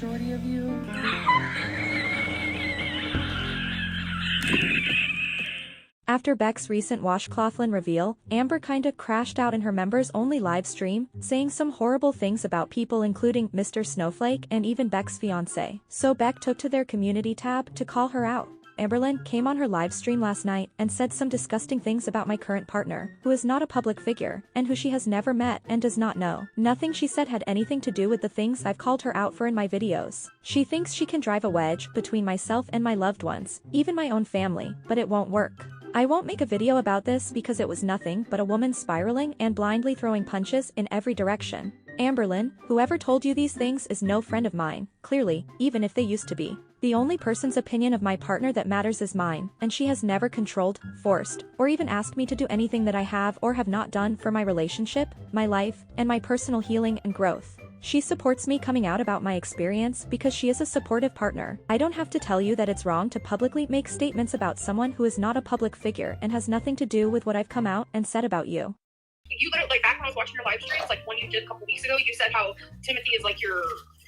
majority of you. After Beck's recent washclothline reveal, Amber kinda crashed out in her members-only live stream, saying some horrible things about people including Mr. Snowflake and even Beck's fiancé. So Beck took to their community tab to call her out. Amberlynn came on her live stream last night and said some disgusting things about my current partner, who is not a public figure, and who she has never met and does not know. Nothing she said had anything to do with the things I've called her out for in my videos. She thinks she can drive a wedge between myself and my loved ones, even my own family, but it won't work. I won't make a video about this because it was nothing but a woman spiraling and blindly throwing punches in every direction. Amberlynn, whoever told you these things is no friend of mine, clearly, even if they used to be. The only person's opinion of my partner that matters is mine, and she has never controlled, forced, or even asked me to do anything that I have or have not done for my relationship, my life, and my personal healing and growth. She supports me coming out about my experience because she is a supportive partner. I don't have to tell you that it's wrong to publicly make statements about someone who is not a public figure and has nothing to do with what I've come out and said about you. You literally, like, back when I was watching your live streams, like when you did a couple weeks ago, you said how Timothy is like your,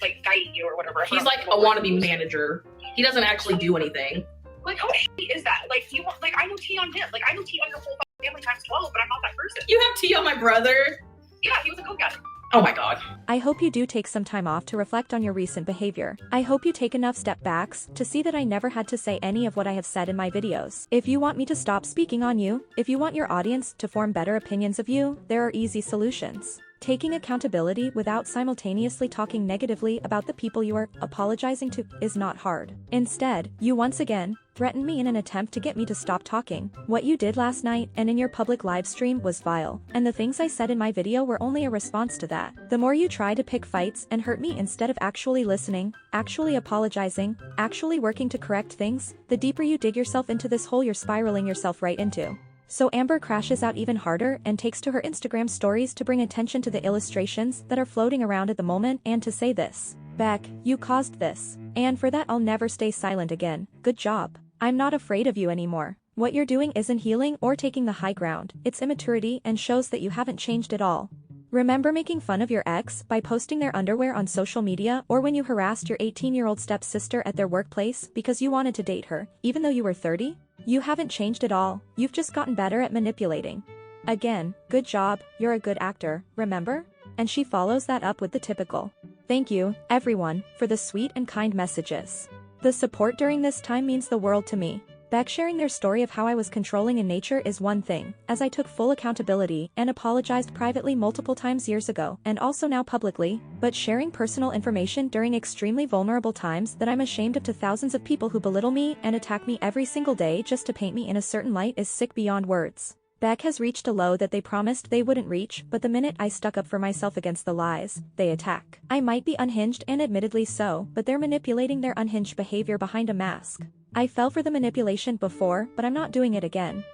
like, guiding you or whatever. He's like a wannabe manager. He doesn't actually do anything. Like, how shitty is that? Like, you want, like, I know tea on him. Like, I know tea on your whole family times 12, but I'm not that person. You have tea on my brother? Yeah, he was a coke addict. Oh my god. I hope you do take some time off to reflect on your recent behavior. I hope you take enough step backs to see that I never had to say any of what I have said in my videos. If you want me to stop speaking on you, if you want your audience to form better opinions of you, there are easy solutions. Taking accountability without simultaneously talking negatively about the people you are apologizing to is not hard. Instead, you once again threatened me in an attempt to get me to stop talking. What you did last night and in your public live stream was vile, and the things I said in my video were only a response to that. The more you try to pick fights and hurt me instead of actually listening, actually apologizing, actually working to correct things, the deeper you dig yourself into this hole you're spiraling yourself right into. So Amber crashes out even harder and takes to her Instagram stories to bring attention to the illustrations that are floating around at the moment and to say this: Beck, you caused this. And for that I'll never stay silent again. Good job. I'm not afraid of you anymore. What you're doing isn't healing or taking the high ground, it's immaturity and shows that you haven't changed at all. Remember making fun of your ex by posting their underwear on social media, or when you harassed your 18-year-old stepsister at their workplace because you wanted to date her, even though you were 30? You haven't changed at all, you've just gotten better at manipulating. Again, good job, you're a good actor, remember? And she follows that up with the typical, "Thank you, everyone, for the sweet and kind messages. The support during this time means the world to me." Beck sharing their story of how I was controlling in nature is one thing, as I took full accountability and apologized privately multiple times years ago and also now publicly, but sharing personal information during extremely vulnerable times that I'm ashamed of to thousands of people who belittle me and attack me every single day just to paint me in a certain light is sick beyond words. Beck has reached a low that they promised they wouldn't reach, but the minute I stuck up for myself against the lies, they attack. I might be unhinged, and admittedly so, but they're manipulating their unhinged behavior behind a mask. I fell for the manipulation before, but I'm not doing it again.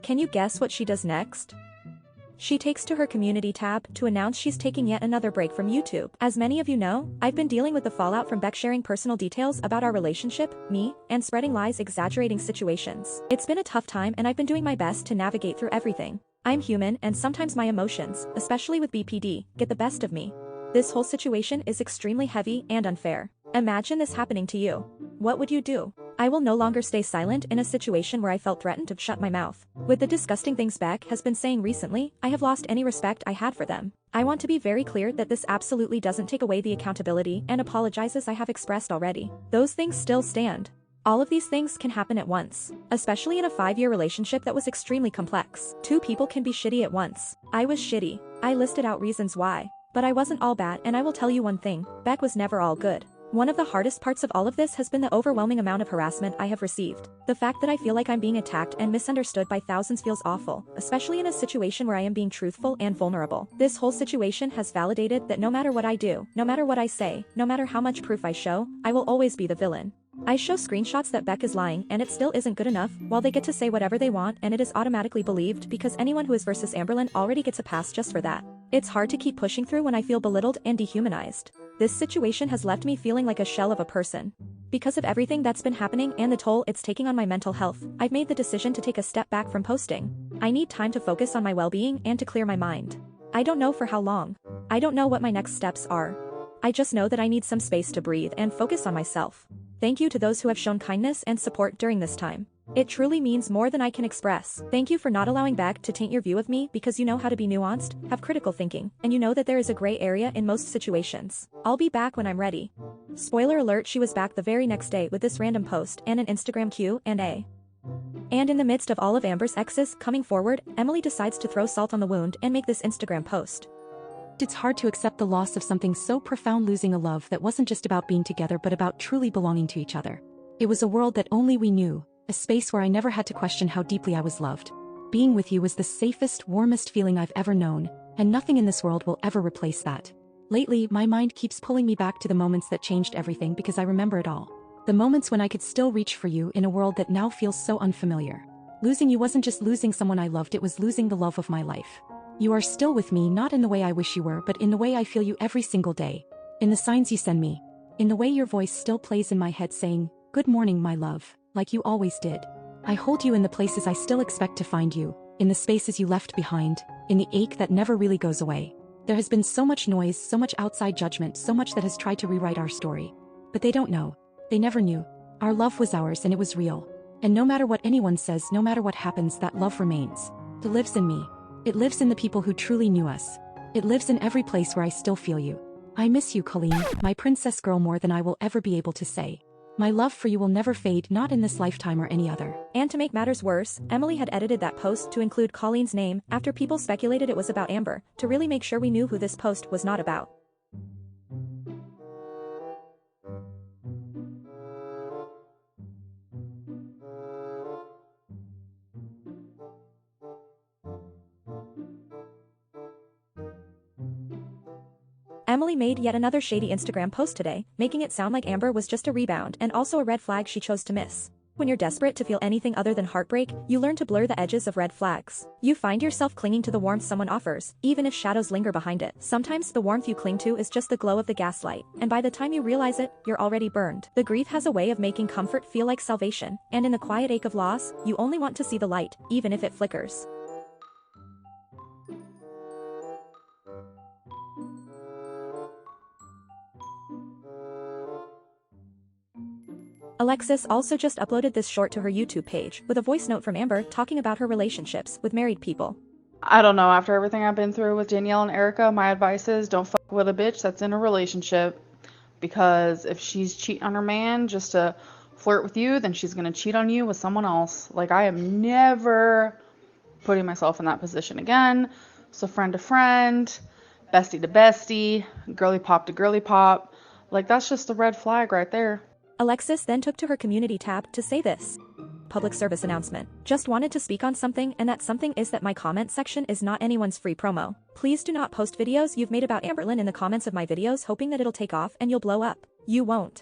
Can you guess what she does next? She takes to her community tab to announce she's taking yet another break from YouTube. As many of you know, I've been dealing with the fallout from Beck sharing personal details about our relationship, me, and spreading lies exaggerating situations. It's been a tough time and I've been doing my best to navigate through everything. I'm human and sometimes my emotions, especially with BPD, get the best of me. This whole situation is extremely heavy and unfair. Imagine this happening to you. What would you do? I will no longer stay silent in a situation where I felt threatened to shut my mouth. With the disgusting things Beck has been saying recently, I have lost any respect I had for them. I want to be very clear that this absolutely doesn't take away the accountability and apologizes I have expressed already. Those things still stand. All of these things can happen at once, especially in a 5-year relationship that was extremely complex. 2 people can be shitty at once. I was shitty. I listed out reasons why. But I wasn't all bad, and I will tell you one thing, Beck was never all good. One of the hardest parts of all of this has been the overwhelming amount of harassment I have received. The fact that I feel like I'm being attacked and misunderstood by thousands feels awful, especially in a situation where I am being truthful and vulnerable. This whole situation has validated that no matter what I do, no matter what I say, no matter how much proof I show, I will always be the villain. I show screenshots that Beck is lying and it still isn't good enough, while they get to say whatever they want and it is automatically believed because anyone who is versus Amberlynn already gets a pass just for that. It's hard to keep pushing through when I feel belittled and dehumanized. This situation has left me feeling like a shell of a person. Because of everything that's been happening and the toll it's taking on my mental health, I've made the decision to take a step back from posting. I need time to focus on my well-being and to clear my mind. I don't know for how long. I don't know what my next steps are. I just know that I need some space to breathe and focus on myself. Thank you to those who have shown kindness and support during this time. It truly means more than I can express. Thank you for not allowing Beck to taint your view of me because you know how to be nuanced, have critical thinking, and you know that there is a gray area in most situations. I'll be back when I'm ready. Spoiler alert, she was back the very next day with this random post and an Instagram Q&A. And in the midst of all of Amber's exes coming forward, Emily decides to throw salt on the wound and make this Instagram post. It's hard to accept the loss of something so profound, losing a love that wasn't just about being together but about truly belonging to each other. It was a world that only we knew, a space where I never had to question how deeply I was loved. Being with you was the safest, warmest feeling I've ever known, and nothing in this world will ever replace that. Lately, my mind keeps pulling me back to the moments that changed everything because I remember it all. The moments when I could still reach for you in a world that now feels so unfamiliar. Losing you wasn't just losing someone I loved, it was losing the love of my life. You are still with me, not in the way I wish you were, but in the way I feel you every single day. In the signs you send me. In the way your voice still plays in my head saying, "Good morning, my love," like you always did. I hold you in the places I still expect to find you, in the spaces you left behind, in the ache that never really goes away. There has been so much noise, so much outside judgment, so much that has tried to rewrite our story. But they don't know. They never knew. Our love was ours and it was real. And no matter what anyone says, no matter what happens, that love remains. It lives in me. It lives in the people who truly knew us. It lives in every place where I still feel you. I miss you, Colleen, my princess girl, more than I will ever be able to say. My love for you will never fade, not in this lifetime or any other. And to make matters worse, Emily had edited that post to include Colleen's name after people speculated it was about Amber, to really make sure we knew who this post was not about. Emily made yet another shady Instagram post today, making it sound like Amber was just a rebound and also a red flag she chose to miss. When you're desperate to feel anything other than heartbreak, you learn to blur the edges of red flags. You find yourself clinging to the warmth someone offers, even if shadows linger behind it. Sometimes the warmth you cling to is just the glow of the gaslight, and by the time you realize it, you're already burned. The grief has a way of making comfort feel like salvation, and in the quiet ache of loss, you only want to see the light, even if it flickers. Alexis also just uploaded this short to her YouTube page, with a voice note from Amber talking about her relationships with married people. I don't know, after everything I've been through with Danielle and Erica, my advice is don't fuck with a bitch that's in a relationship. Because if she's cheating on her man just to flirt with you, then she's going to cheat on you with someone else. Like, I am never putting myself in that position again. So friend to friend, bestie to bestie, girly pop to girly pop. Like, that's just a red flag right there. Alexis then took to her community tab to say this. Public service announcement. Just wanted to speak on something, and that something is that my comment section is not anyone's free promo. Please do not post videos you've made about Amberlynn in the comments of my videos hoping that it'll take off and you'll blow up. You won't.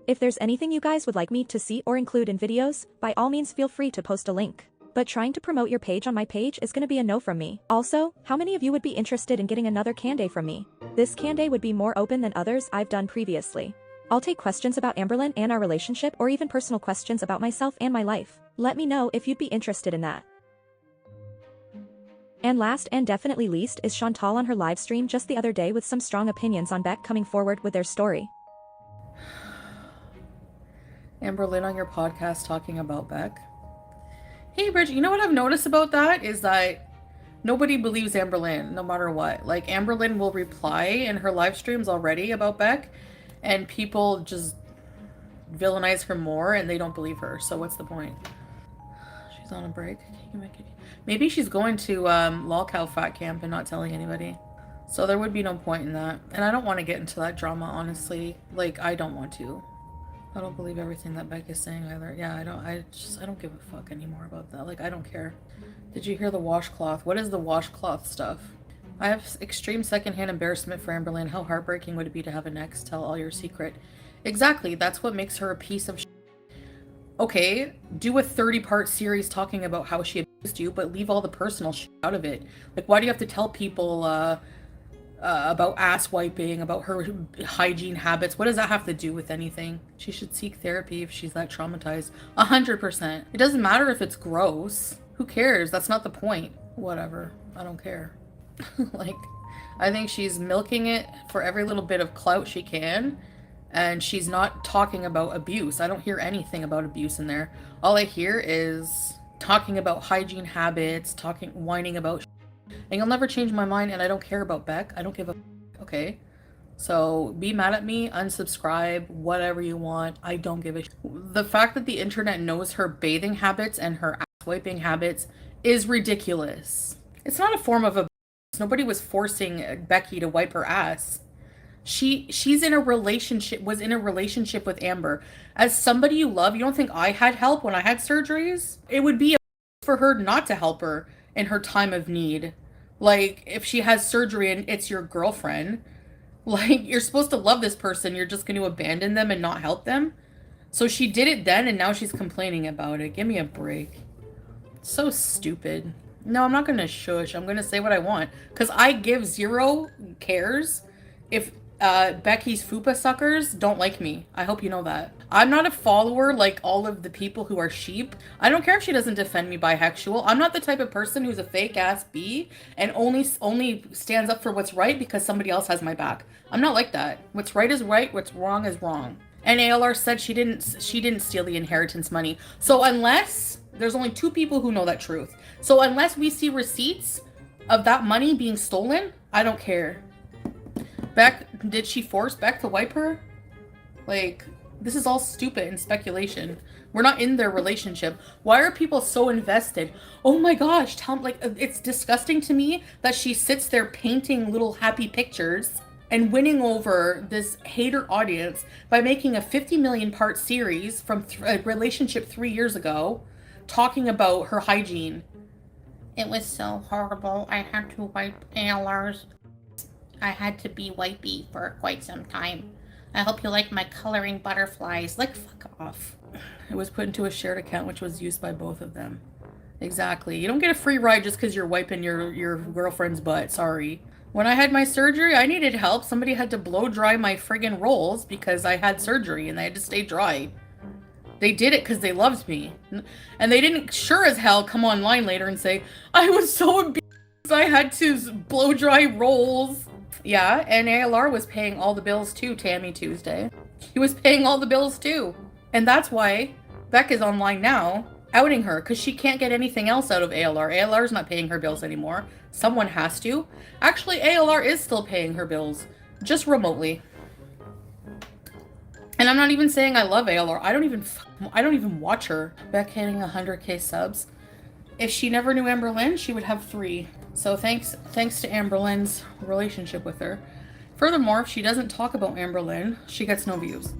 If there's anything you guys would like me to see or include in videos, by all means feel free to post a link. But trying to promote your page on my page is gonna be a no from me. Also, how many of you would be interested in getting another Q&A from me? This Q&A would be more open than others I've done previously. I'll take questions about Amberlynn and our relationship, or even personal questions about myself and my life. Let me know if you'd be interested in that. And last and definitely least is Chantal on her live stream just the other day with some strong opinions on Beck coming forward with their story. Amberlynn on your podcast talking about Beck. Hey Bridget, you know what I've noticed about that is that nobody believes Amberlynn no matter what. Like, Amberlynn will reply in her live streams already about Beck, and people just villainize her more and they don't believe her. So what's the point? She's on a break. Maybe she's going to lolcow fat camp and not telling anybody. So there would be no point in that. And I don't want to get into that drama, honestly. Like, I don't want to. I don't believe everything that Beck is saying either. Yeah, I don't give a fuck anymore about that. Like, I don't care. Did you hear the washcloth? What is the washcloth stuff? I have extreme secondhand embarrassment for Amberlynn. How heartbreaking would it be to have an ex tell all your secret? Exactly, that's what makes her a piece of shit. Okay, do a 30-part series talking about how she abused you, but leave all the personal shit out of it. Like, why do you have to tell people about ass wiping, about her hygiene habits? What does that have to do with anything? She should seek therapy if she's that traumatized. 100%. It doesn't matter if it's gross. Who cares? That's not the point. Whatever. I don't care. Like, I think she's milking it for every little bit of clout she can. And she's not talking about abuse. I don't hear anything about abuse in there. All I hear is talking about hygiene habits, whining about and you'll never change my mind, and I don't care about Beck. I don't give a okay? So be mad at me, unsubscribe, whatever you want. I don't give a The fact that the internet knows her bathing habits and her ass wiping habits is ridiculous. It's not a form of abuse. Nobody was forcing Becky to wipe her ass. She's in a relationship, was in a relationship with Amber. As somebody you love, you don't think I had help when I had surgeries? It would be for her not to help her in her time of need. Like, if she has surgery and it's your girlfriend, like, you're supposed to love this person, you're just going to abandon them and not help them? So she did it then, and now she's complaining about it. Give me a break. So stupid. No, I'm not going to shush. I'm going to say what I want. Because I give zero cares if Becky's fupa suckers don't like me. I hope you know that. I'm not a follower like all of the people who are sheep. I don't care if she doesn't defend me bisexual. I'm not the type of person who's a fake ass B and only stands up for what's right because somebody else has my back. I'm not like that. What's right is right, what's wrong is wrong. And ALR said she didn't steal the inheritance money. So unless there's only 2 people who know that truth. So unless we see receipts of that money being stolen, I don't care. Beck, did she force Beck to wipe her? Like, this is all stupid and speculation. We're not in their relationship. Why are people so invested? Oh my gosh, it's disgusting to me that she sits there painting little happy pictures and winning over this hater audience by making a 50 million part series from a relationship 3 years ago talking about her hygiene. It was so horrible. I had to wipe ALR's. I had to be wipey for quite some time. I hope you like my coloring butterflies. Like, fuck off. It was put into a shared account, which was used by both of them. Exactly. You don't get a free ride just because you're wiping your girlfriend's butt. Sorry. When I had my surgery, I needed help. Somebody had to blow dry my friggin' rolls because I had surgery and they had to stay dry. They did it because they loved me. And they didn't sure as hell come online later and say, I was so abused, I had to blow dry rolls. Yeah, and ALR was paying all the bills too, Tammy Tuesday. He was paying all the bills too. And that's why Beck is online now, outing her, because she can't get anything else out of ALR. ALR's not paying her bills anymore. Someone has to. Actually, ALR is still paying her bills, just remotely. And I'm not even saying I love ALR. I don't even watch her. Beck hitting 100k subs. If she never knew AMBERLYNN, she would have 3. So thanks to AMBERLYNN's relationship with her. Furthermore, if she doesn't talk about AMBERLYNN, she gets no views.